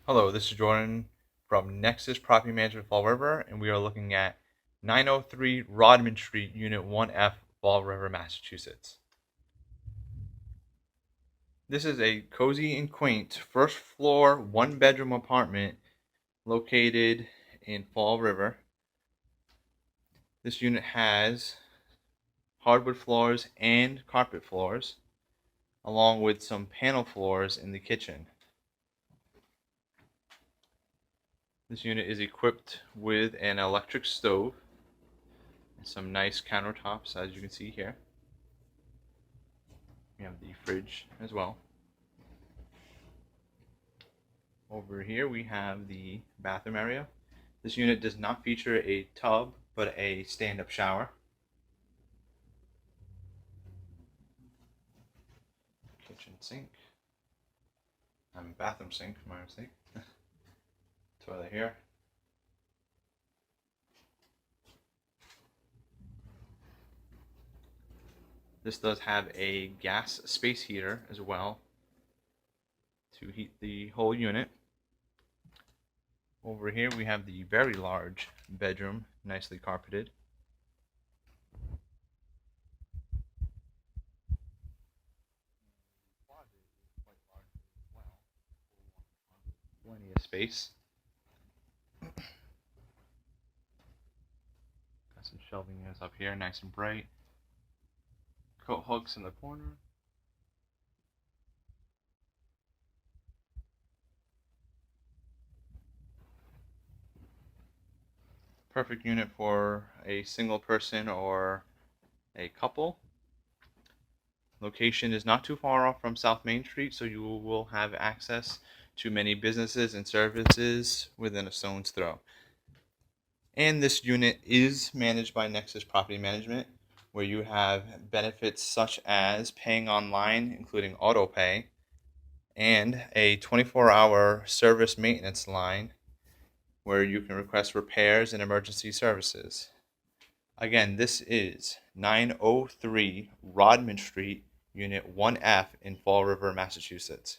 Hello, this is Jordan from Nexus Property Management Fall River, and we are looking at 903 Rodman Street, Unit 1F, Fall River, Massachusetts. This is a cozy and quaint first floor, one bedroom apartment located in Fall River. This unit has hardwood floors and carpet floors, along with some panel floors in the kitchen. This unit is equipped with an electric stove and some nice countertops, as you can see here. We have the fridge as well. Over here we have the bathroom area. This unit does not feature a tub, but a stand-up shower. Kitchen sink. Bathroom sink, my mistake. Toilet here. This does have a gas space heater as well to heat the whole unit. Over here we have the very large bedroom, nicely carpeted. Plenty of space. Got some shelving units up here, nice and bright. Coat hooks in the corner. Perfect unit for a single person or a couple. Location is not too far off from South Main Street, so you will have access to many businesses and services within a stone's throw. And this unit is managed by Nexus Property Management, where you have benefits such as paying online, including auto pay, and a 24-hour service maintenance line where you can request repairs and emergency services. Again, this is 903 Rodman Street, Unit 1F in Fall River, Massachusetts.